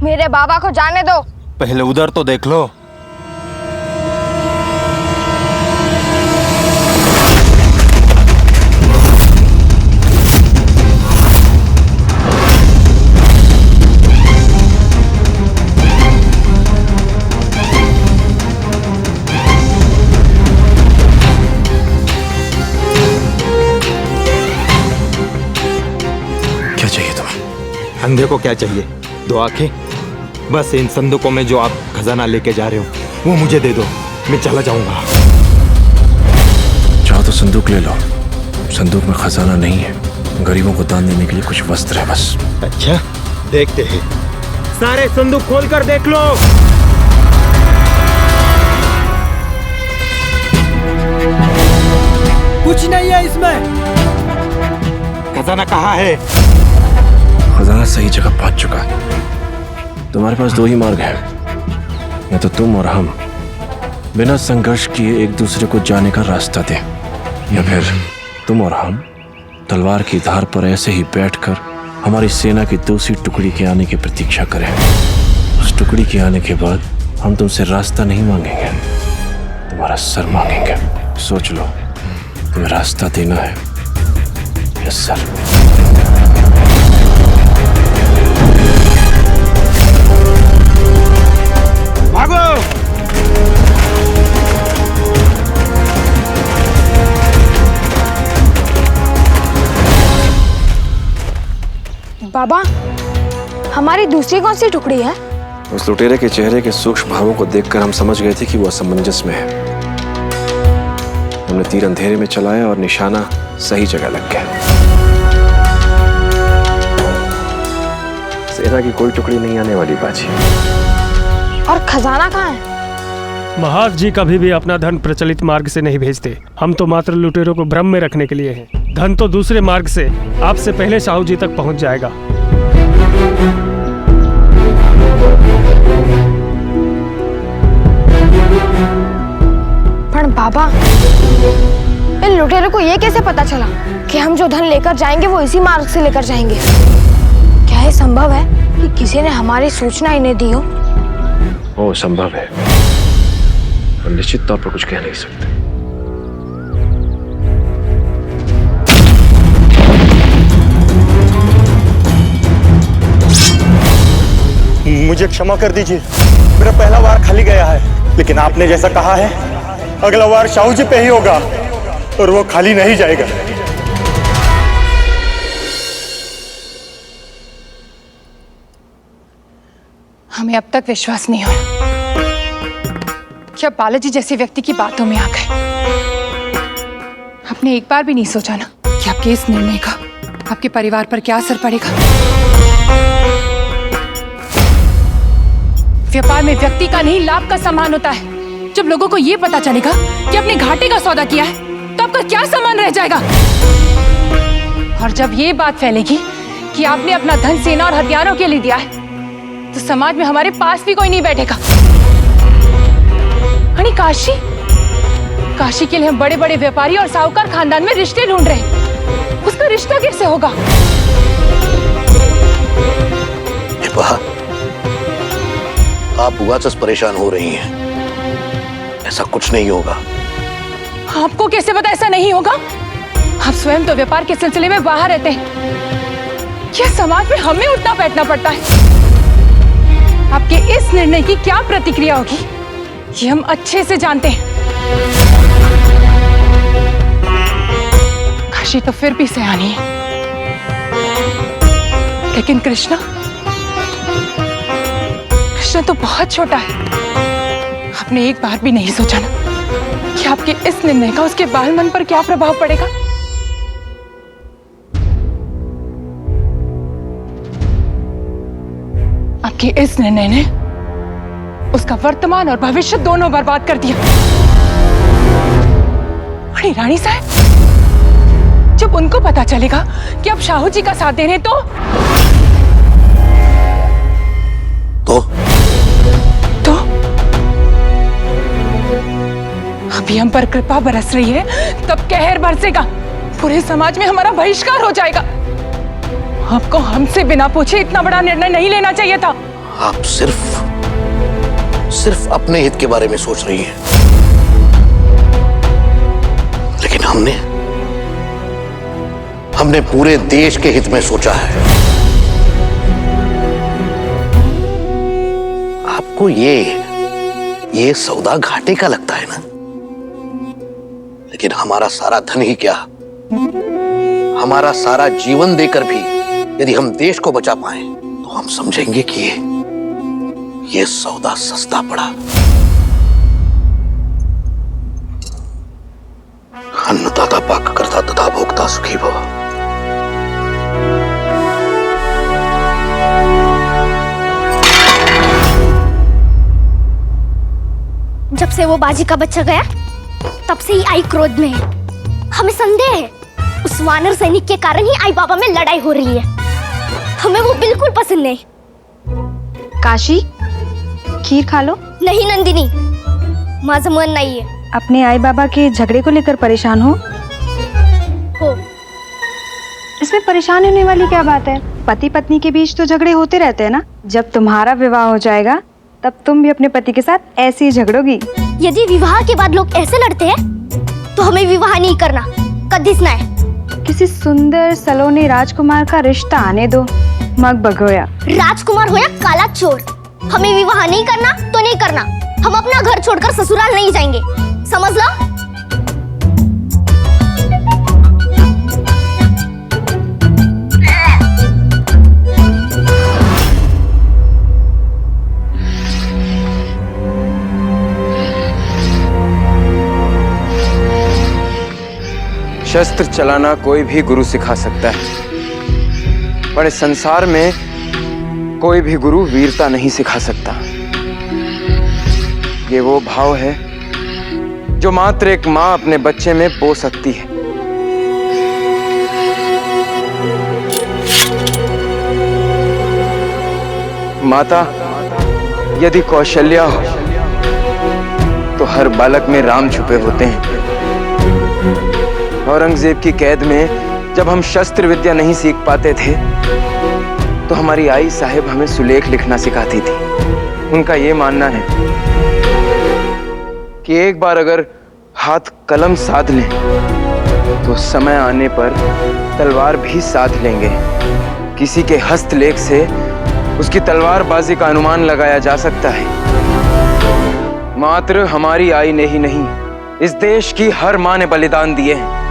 मेरे बाबा को जाने दो। पहले उधर तो देख लो। क्या चाहिए तुम्हें? अंधे को क्या चाहिए? दो आंखें। बस इन संदूकों में जो आप खजाना लेके जा रहे हो वो मुझे दे दो, मैं चला जाऊंगा। चाहो तो संदूक ले लो। संदूक में खजाना नहीं है, गरीबों को दान देने के लिए कुछ वस्त्र है बस। अच्छा, देखते हैं। सारे संदूक खोल कर देख लो। कुछ नहीं है इसमें। खजाना कहाँ है? खजाना सही जगह पहुंच चुका है। तुम्हारे पास दो ही मार्ग है, या तो तुम और हम बिना संघर्ष किए एक दूसरे को जाने का रास्ता दें, या फिर तुम और हम तलवार की धार पर ऐसे ही बैठकर हमारी सेना की दूसरी टुकड़ी के आने की प्रतीक्षा करें। उस टुकड़ी के आने के बाद हम तुमसे रास्ता नहीं मांगेंगे, तुम्हारा सर मांगेंगे। सोच लो, तुम्हें रास्ता देना है या सर? भागो! बाबा, हमारी दूसरी कौन सी टुकड़ी है? उस लुटेरे के चेहरे के सूक्ष्म भावों को देखकर हम समझ गए थे कि वो असमंजस में है। हमने तीर अंधेरे में चलाया और निशाना सही जगह लग गया। सेना की कोई टुकड़ी नहीं आने वाली बाजी। और खजाना कहाँ है? महाराज जी कभी भी अपना धन प्रचलित मार्ग से नहीं भेजते। हम तो मात्र लुटेरों को भ्रम में रखने के लिए हैं। धन तो दूसरे मार्ग से आपसे पहले साहू जी तक पहुंच जाएगा। पर बाबा, इन लुटेरों को ये कैसे पता चला कि हम जो धन लेकर जाएंगे वो इसी मार्ग से लेकर जाएंगे? क्या ये संभव है कि किसी ने हमारी सूचना इन्हें दी हो? वो संभव है, और निश्चित तौर पर कुछ कह नहीं सकते। मुझे क्षमा कर दीजिए, मेरा पहला वार खाली गया है, लेकिन आपने जैसा कहा है अगला वार शाहू जी पे ही होगा और वो खाली नहीं जाएगा। हमें अब तक विश्वास नहीं हुआ कि अब बालाजी जैसे व्यक्ति की बातों में आ गए। आपने एक बार भी नहीं सोचा ना कि आपके इस निर्णय का आपके परिवार पर क्या असर पड़ेगा। व्यापार में व्यक्ति का नहीं लाभ का सम्मान होता है। जब लोगों को ये पता चलेगा कि आपने घाटे का सौदा किया है तो आपका क्या सम्मान रह जाएगा। और जब ये बात फैलेगी कि आपने अपना धन सेना और हथियारों के लिए दिया है तो समाज में हमारे पास भी कोई नहीं बैठेगा। हनी, काशी के लिए हम बड़े बड़े व्यापारी और साहूकार खानदान में रिश्ते ढूंढ रहे हैं, उसका रिश्ता कैसे होगा? आप उगाच परेशान हो रही हैं। ऐसा कुछ नहीं होगा। आपको कैसे पता ऐसा नहीं होगा? आप स्वयं तो व्यापार के सिलसिले में बाहर रहते हैं। क्या समाज में हमें उठना बैठना पड़ता है? आपके इस निर्णय की क्या प्रतिक्रिया होगी ये हम अच्छे से जानते हैं। काशी तो फिर भी सयानी है, लेकिन कृष्णा तो बहुत छोटा है। आपने एक बार भी नहीं सोचा ना कि आपके इस निर्णय का उसके बाल मन पर क्या प्रभाव पड़ेगा। आपके इस निर्णय ने उसका वर्तमान और भविष्य दोनों बर्बाद कर दिया। अरे रानी साहब, जब उनको पता चलेगा कि आप शाहू जी का साथ दे रहे हैं हम पर कृपा बरस रही है तब कहर बरसेगा, पूरे समाज में हमारा बहिष्कार हो जाएगा। आपको हमसे बिना पूछे इतना बड़ा निर्णय नहीं लेना चाहिए था। आप सिर्फ अपने हित के बारे में सोच रही हैं, लेकिन हमने पूरे देश के हित में सोचा है। आपको ये सौदा घाटे का लगता है ना, लेकिन हमारा सारा धन ही क्या, हमारा सारा जीवन देकर भी यदि हम देश को बचा पाए तो हम समझेंगे कि ये सौदा सस्ता पड़ा। अन्नदाता पाक करता तथा भोक्ता सुखी भव। जब से वो बाजी का बच्चा गया तब से ही आई क्रोध में है। हमें संदेह है उस वानर सैनिक के कारण ही आई बाबा में लड़ाई हो रही है। हमें वो बिल्कुल पसंद नहीं। काशी, खीर खा लो। नहीं नंदिनी, माझं मन नहीं है। अपने आई बाबा के झगड़े को लेकर परेशान हो? इसमें परेशान होने वाली क्या बात है? पति पत्नी के बीच तो झगड़े होते रहते हैं ना। जब तुम्हारा विवाह हो जाएगा तब तुम भी अपने पति के साथ ऐसे ही झगड़ोगी। यदि विवाह के बाद लोग ऐसे लड़ते हैं तो हमें विवाह नहीं करना, कदीस नहीं। किसी सुंदर सलोनी राजकुमार का रिश्ता आने दो, मग बगोया। राजकुमार हो या काला चोर, हमें विवाह नहीं करना तो नहीं करना। हम अपना घर छोड़कर ससुराल नहीं जाएंगे, समझ लो। शस्त्र चलाना कोई भी गुरु सिखा सकता है, पर इस संसार में कोई भी गुरु वीरता नहीं सिखा सकता। ये वो भाव है जो मात्र एक मां अपने बच्चे में बो सकती है। माता यदि कौशल्या हो तो हर बालक में राम छुपे होते हैं। औरंगजेब की कैद में जब हम शस्त्र विद्या नहीं सीख पाते थे तो हमारी आई साहिब हमें सुलेख लिखना सिखाती थी। उनका ये मानना है कि एक बार अगर हाथ कलम साध लें तो समय आने पर तलवार भी साध लेंगे। किसी के हस्तलेख से उसकी तलवारबाजी का अनुमान लगाया जा सकता है। मात्र हमारी आई ने ही नहीं, इस देश की हर मां ने बलिदान दिए हैं।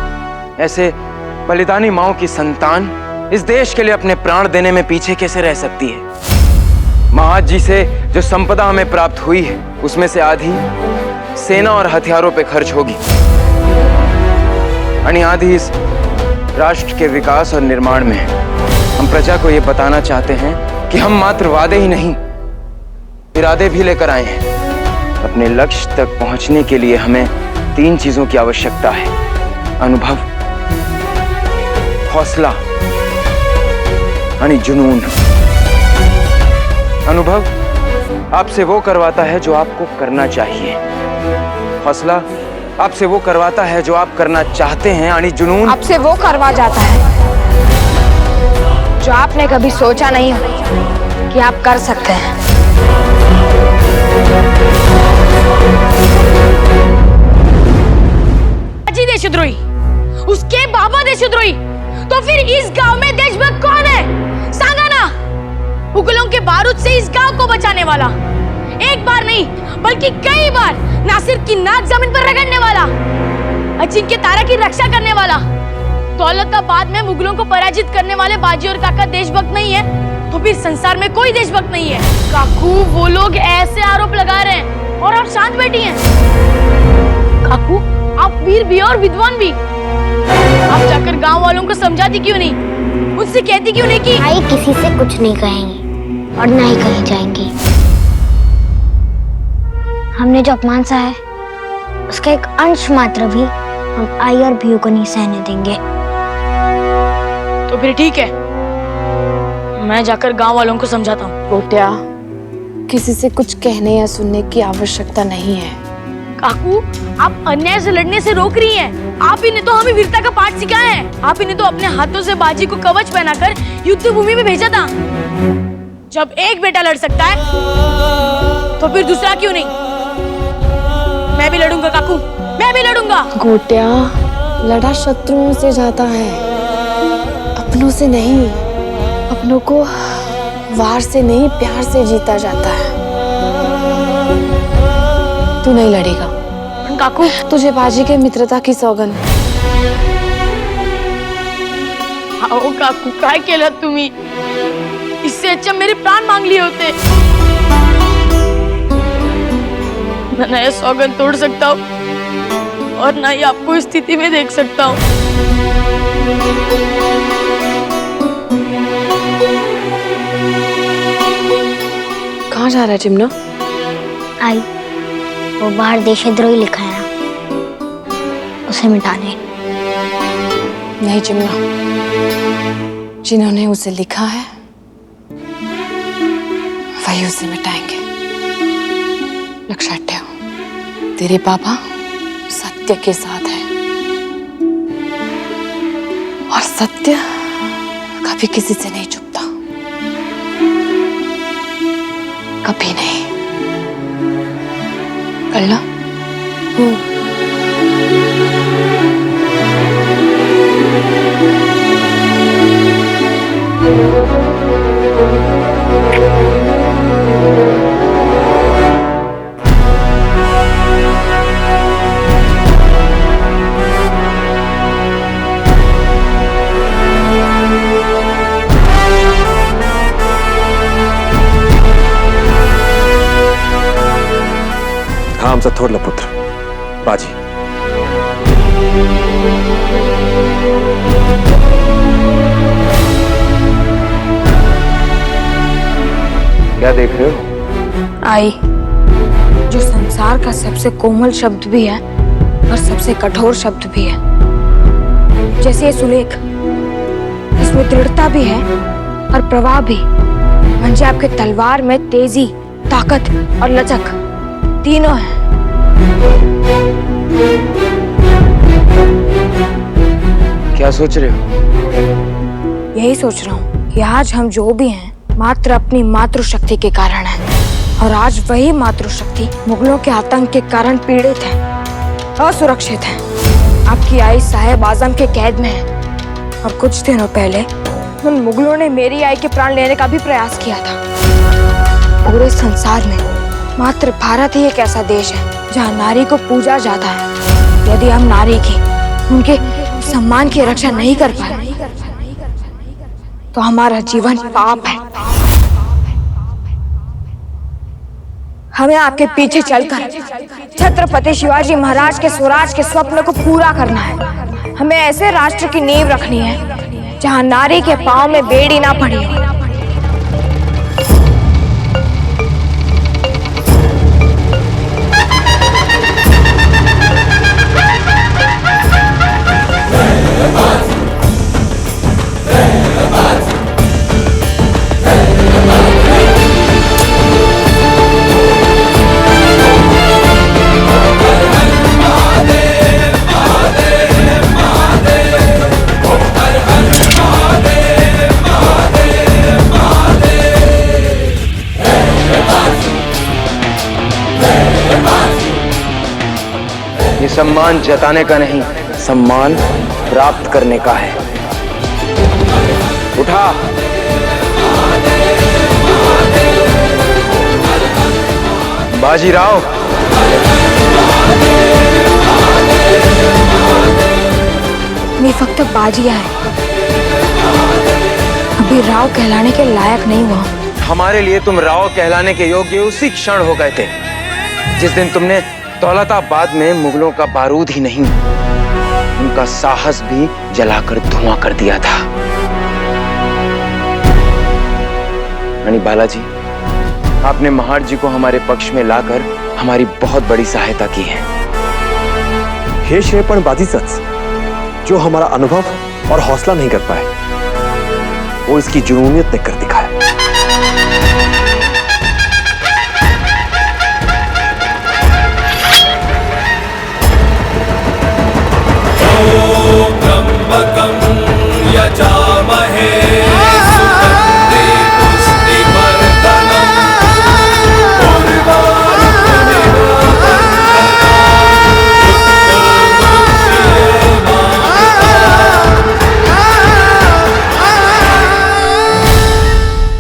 ऐसे बलिदानी माओं की संतान इस देश के लिए अपने प्राण देने में पीछे कैसे रह सकती है? महाज जी से जो संपदा हमें प्राप्त हुई है उसमें से आधी सेना और हथियारों पे खर्च होगी, यानी आधी इस राष्ट्र के विकास और निर्माण में। हम प्रजा को यह बताना चाहते हैं कि हम मात्र वादे ही नहीं, इरादे भी लेकर आए हैं। अपने लक्ष्य तक पहुंचने के लिए हमें 3 चीजों की आवश्यकता है: अनुभव, हौसला यानी जुनून। अनुभव आपसे वो करवाता है जो आपको करना चाहिए। हौसला आपसे वो करवाता है जो आप करना चाहते हैं, यानी जुनून आपसे वो करवा जाता है जो आपने कभी सोचा नहीं हो कि आप कर सकते हैं। अजी देशद्रोही, उसके बाबा देशद्रोही, तो फिर इस गांव में देशभक्त कौन है? सांगा ना। मुगलों के बारूद से इस गांव को बचाने वाला, एक बार नहीं बल्कि कई बार नासिर की नाक जमीन पर रगड़ने वाला, अजिंक्य तारा की रक्षा करने वाला, दौलताबाद में मुगलों को पराजित करने वाले बाजी और काका देशभक्त नहीं है तो फिर संसार में कोई देशभक्त नहीं है। काकू, वो लोग ऐसे आरोप लगा रहे हैं और आप शांत बैठी हैं। काकू, आप वीर भी और विद्वान भी, आप जाकर गांव वालों को समझाती क्यों नहीं? उनसे कहती क्यों नहीं कि आई किसी से कुछ नहीं कहेंगे और ना ही कहीं जाएंगे। हमने जो अपमान सहा है उसका एक अंश मात्र भी हम आई और भीऊ को नहीं सहने देंगे। तो फिर ठीक है, मैं जाकर गांव वालों को समझाता हूँ। कोट्या, किसी से कुछ कहने या सुनने की आवश्यकता नहीं है। काकू, आप अन्याय से लड़ने से रोक रही हैं। आप ही ने तो हमें वीरता का पाठ सिखाया है। आप ही ने तो अपने हाथों से बाजी को कवच पहनाकर युद्ध भूमि में भेजा था। जब एक बेटा लड़ सकता है तो फिर दूसरा क्यों नहीं? मैं भी लड़ूंगा काकू, मैं भी लड़ूंगा। गोटिया, लड़ा शत्रुओं से जाता है, अपनों से नहीं। अपनों को वार से नहीं, प्यार से जीता जाता है। तू नहीं लड़ेगा काकू। तुझे बाजी के मित्रता की सौगंध। आओ काकू, काय केलं तुम्ही? इससे अच्छा मेरे प्राण मांग लिए होते। न नया सौगंध तोड़ सकता हूँ और ना ही आपको इस स्थिति में देख सकता हूँ। कहाँ जा रहा है चिमना? आई, वो बाहर देशद्रोही लिखा है ना, उसे मिटाने। नहीं चिमना, जिन्होंने उसे लिखा है वही उसे मिटाएंगे। लक्षात ठेव, तेरे पापा सत्य के साथ है और सत्य कभी किसी से नहीं छुपता, कभी नहीं। कल्ला हा आमचा थोरला पुत्र बाजी। क्या देख रहे हो? आई, जो संसार का सबसे कोमल शब्द भी है और सबसे कठोर शब्द भी है। जैसे ये सुलेख, इसमें दृढ़ता भी है और प्रवाह भी। म्हणजे आपके तलवार में तेजी, ताकत और लचक तीनों है। क्या सोच रहे हो? यही सोच रहा हूँ कि आज हम जो भी हैं मात्र अपनी मातृशक्ति के कारण है, और आज वही मातृशक्ति मुगलों के आतंक के कारण पीड़ित है, असुरक्षित है। आपकी आई साहेब आजम के कैद में है और कुछ दिनों पहले उन मुगलों ने मेरी आई के प्राण लेने का भी प्रयास किया था। पूरे संसार में मात्र भारत ही एक ऐसा देश है जहाँ नारी को पूजा जाता है। यदि हम नारी की, उनके सम्मान की रक्षा नहीं कर पाए तो हमारा जीवन पाप है। हमें आपके पीछे चलकर छत्रपति शिवाजी महाराज के स्वराज के स्वप्न को पूरा करना है। हमें ऐसे राष्ट्र की नींव रखनी है जहां नारी के पांव में बेड़ी ना पड़ी हो। ये सम्मान जताने का नहीं, सम्मान प्राप्त करने का है। उठा। बाजीराव। मी फक्त बाजी आहे, अभी राव कहलाने के लायक नहीं हुआ। हमारे लिए तुम राव कहलाने के योग्य उसी क्षण हो गए थे जिस दिन तुमने दौलताबाद में मुगलों का बारूद ही नहीं, उनका साहस भी जलाकर धुआं कर दिया था। रानी बालाजी, आपने महार जी को हमारे पक्ष में लाकर हमारी बहुत बड़ी सहायता की है। हे श्रेयपण बाजीचंच, जो हमारा अनुभव और हौसला नहीं कर पाए वो इसकी जुनूनियत ने कर